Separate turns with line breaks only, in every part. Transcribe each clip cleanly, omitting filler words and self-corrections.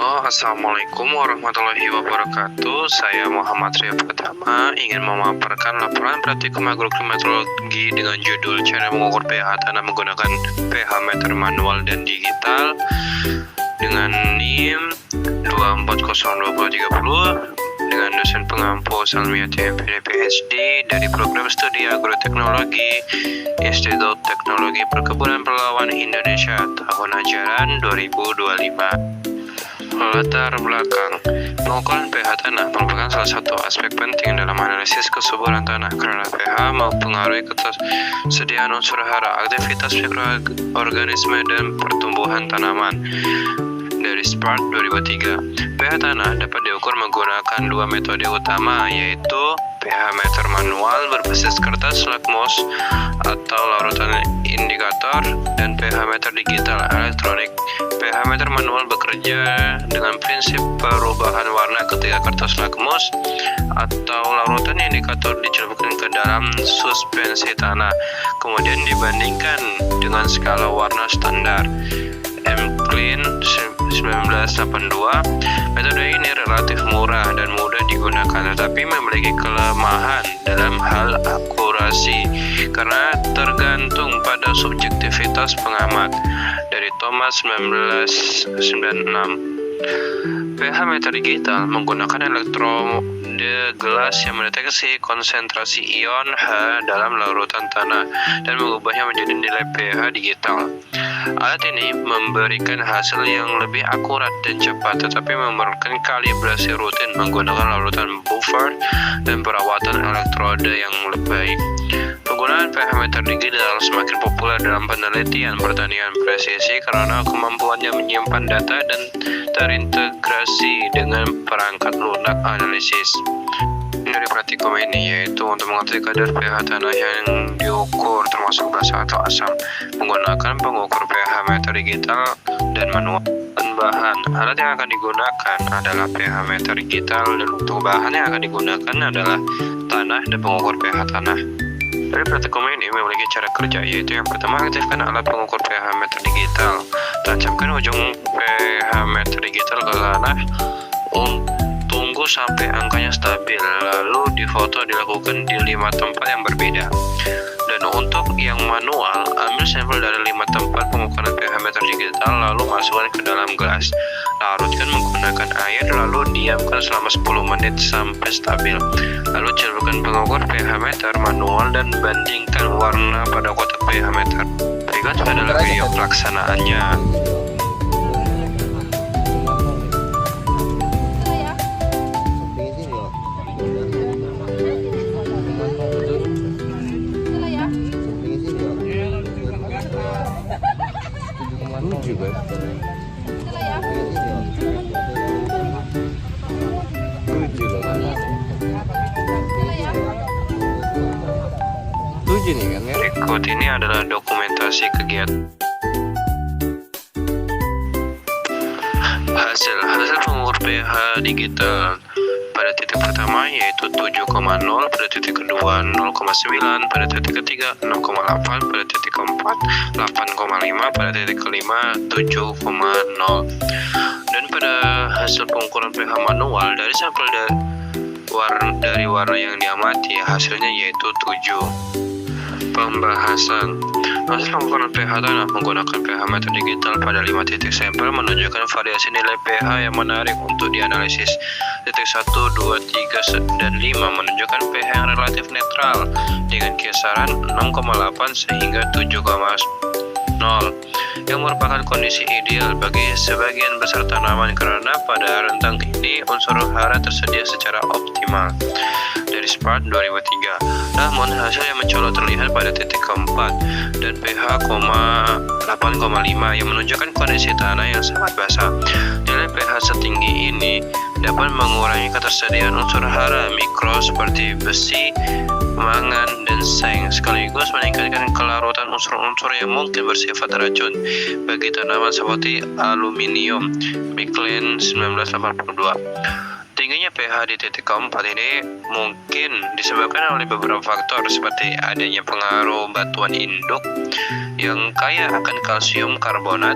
Halo, Assalamualaikum warahmatullahi wabarakatuh. Saya Muhammad Ria Pratama ingin memaparkan laporan praktikum agroklimatologi dengan judul cara mengukur pH tanah menggunakan pH meter manual dan digital dengan NIM 2402030 dengan dosen pengampu Salmiati MPD PhD dari program studi agroteknologi Institut Teknologi Perkebunan Pelawan Indonesia tahun ajaran 2025. Latar belakang pengukuran pH tanah merupakan salah satu aspek penting dalam analisis kesuburan tanah karena pH mempengaruhi ketersediaan unsur hara, aktivitas mikroorganisme, dan pertumbuhan tanaman. Dari Spark 2003, pH tanah dapat diukur menggunakan dua metode utama, yaitu pH meter manual berbasis kertas lakmus atau larutan indikator dan pH meter digital elektronik. pH meter manual bekerja dengan prinsip perubahan warna ketika kertas lakmus atau larutan indikator dicelupkan ke dalam suspensi tanah, kemudian dibandingkan dengan skala warna standar. McLean 1982. Metode ini relatif murah dan mudah digunakan, tetapi memiliki kelemahan dalam hal akurasi karena tergantung pada subjektivitas pengamat. Dari Thomas 1996. pH meter digital menggunakan elektrode gelas yang mendeteksi konsentrasi ion H dalam larutan tanah dan mengubahnya menjadi nilai pH digital. Alat ini memberikan hasil yang lebih akurat dan cepat, tetapi memerlukan kalibrasi rutin menggunakan larutan buffer dan perawatan elektrode yang lebih baik. Penggunaan pH meter digital semakin populer dalam penelitian pertanian presisi karena kemampuannya menyimpan data dan terintegrasi dengan perangkat lunak analisis. Dari praktikum ini yaitu untuk mengerti kadar pH tanah yang diukur termasuk basa atau asam menggunakan pengukur pH meter digital dan manual. Bahan alat yang akan digunakan adalah pH meter digital dan untuk bahan yang akan digunakan adalah tanah dan pengukur pH tanah. Dari praktikum ini memiliki cara kerja, yaitu yang pertama, aktifkan alat pengukur pH meter digital. Tancapkan ujung pH meter digital ke tanah, tunggu sampai angkanya stabil, lalu difoto dilakukan di 5 tempat yang berbeda. Dan untuk yang manual, ambil sampel dari 5 tempat pengukuran pH meter digital, lalu masukkan ke dalam gelas. Larutkan menggunakan air, lalu diamkan selama 10 menit sampai stabil. Lalu celupkan pengukur pH meter manual dan bandingkan warna pada kotak pH meter. Berikut adalah video pelaksanaannya. Berikut ini adalah dokumentasi kegiatan. Hasil pengukur pH digital pada titik pertama yaitu 7,0, pada titik kedua 0,9, pada titik ketiga 0,8, pada titik keempat 8,5, pada titik kelima 7,0. Dan pada hasil pengukuran pH manual dari sampel dari warna yang diamati, hasilnya yaitu 7. Pembahasan hasil pengukuran pH tanah menggunakan pH meter digital pada 5 titik sampel menunjukkan variasi nilai pH yang menarik untuk dianalisis. Titik 1, 2, 3, dan 5 menunjukkan pH yang relatif netral dengan kisaran 6,8 sehingga 7,0 yang merupakan kondisi ideal bagi sebagian besar tanaman karena pada rentang ini unsur hara tersedia secara optimal. Dari Spark 2003. Namun hasil yang mencolok terlihat pada titik keempat dan pH 8,5 yang menunjukkan kondisi tanah yang sangat basah. Nilai pH setinggi ini dapat mengurangi ketersediaan unsur hara mikro seperti besi, mangan, dan seng, sekaligus meningkatkan kelarutan unsur-unsur yang mungkin bersifat racun bagi tanaman seperti aluminium. McLean 1982. Tingginya pH di titik keempat ini mungkin disebabkan oleh beberapa faktor seperti adanya pengaruh batuan induk yang kaya akan kalsium karbonat,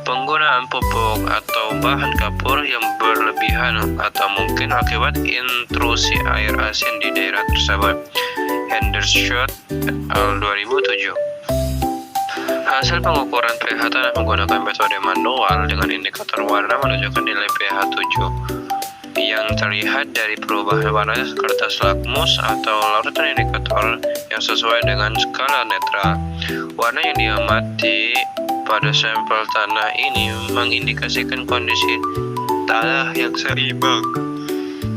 penggunaan pupuk atau bahan kapur yang berlebihan atau mungkin akibat intrusi air asin di daerah tersebut. Hendershot et al. 2007. Hasil pengukuran pH tanah menggunakan metode manual dengan indikator warna menunjukkan nilai pH 7 yang terlihat dari perubahan warna kertas lakmus atau larutan indikator yang sesuai dengan skala netral. Warna yang diamati pada sampel tanah ini mengindikasikan kondisi tanah yang seimbang,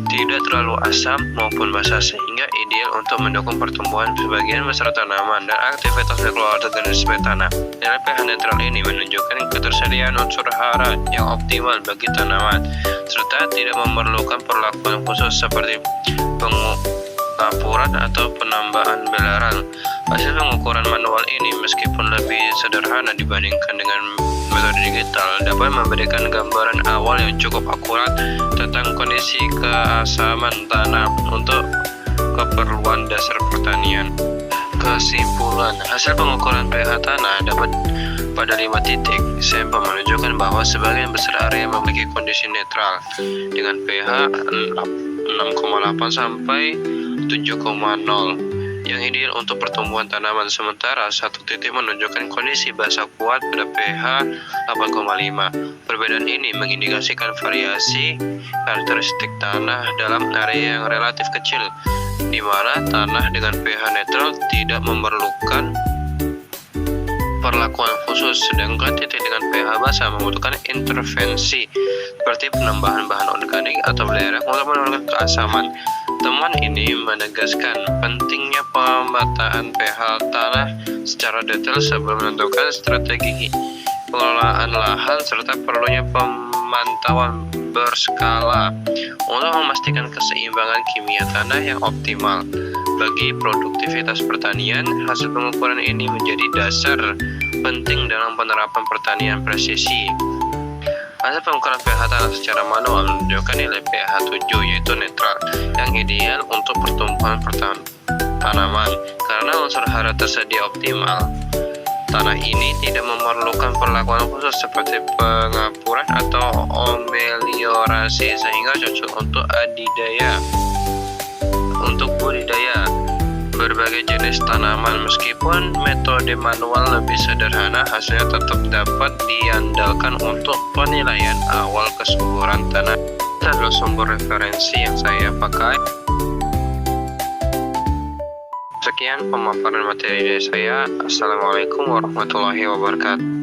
tidak terlalu asam maupun basah sehingga ideal untuk mendukung pertumbuhan sebagian besar tanaman dan aktivitas mikroorganisme tanah. Nilai pH netral ini menunjukkan ketersediaan unsur hara yang optimal bagi tanaman serta tidak memerlukan perlakuan khusus seperti pengapuran atau penambahan belerang. Hasil pengukuran manual ini meskipun lebih sederhana dibandingkan dengan metode digital dapat memberikan gambaran awal yang cukup akurat tentang kondisi keasaman tanah untuk keperluan dasar pertanian. Kesimpulan, hasil pengukuran pH tanah dapat pada 5 titik sampel menunjukkan bahwa sebagian besar area memiliki kondisi netral dengan pH 6,8 sampai 7,0 yang ideal untuk pertumbuhan tanaman, sementara satu titik menunjukkan kondisi basah kuat pada pH 8,5. Perbedaan ini mengindikasikan variasi karakteristik tanah dalam area yang relatif kecil, di mana tanah dengan pH netral tidak memerlukan perlakuan khusus, sedangkan titik dengan pH basah membutuhkan intervensi seperti penambahan bahan organik atau belerang untuk menurunkan keasaman. Temuan ini menegaskan pentingnya pemetaan pH tanah secara detail sebelum menentukan strategi pengelolaan lahan serta perlunya pemantauan berskala untuk memastikan keseimbangan kimia tanah yang optimal bagi produktivitas pertanian. Hasil pengukuran ini menjadi dasar penting dalam penerapan pertanian presisi. Hasil pengukuran pH tanah secara manual menunjukkan nilai pH 7 yaitu netral yang ideal untuk pertumbuhan tanaman. Karena unsur hara tersedia optimal, tanah ini tidak memerlukan perlakuan khusus seperti pengapuran atau ameliorasi sehingga cocok untuk budidaya berbagai jenis tanaman. Meskipun metode manual lebih sederhana, hasilnya tetap dapat diandalkan untuk penilaian awal kesuburan tanah. Ini adalah sumber referensi yang saya pakai. Sekian pemaparan materi dari saya. Assalamualaikum warahmatullahi wabarakatuh.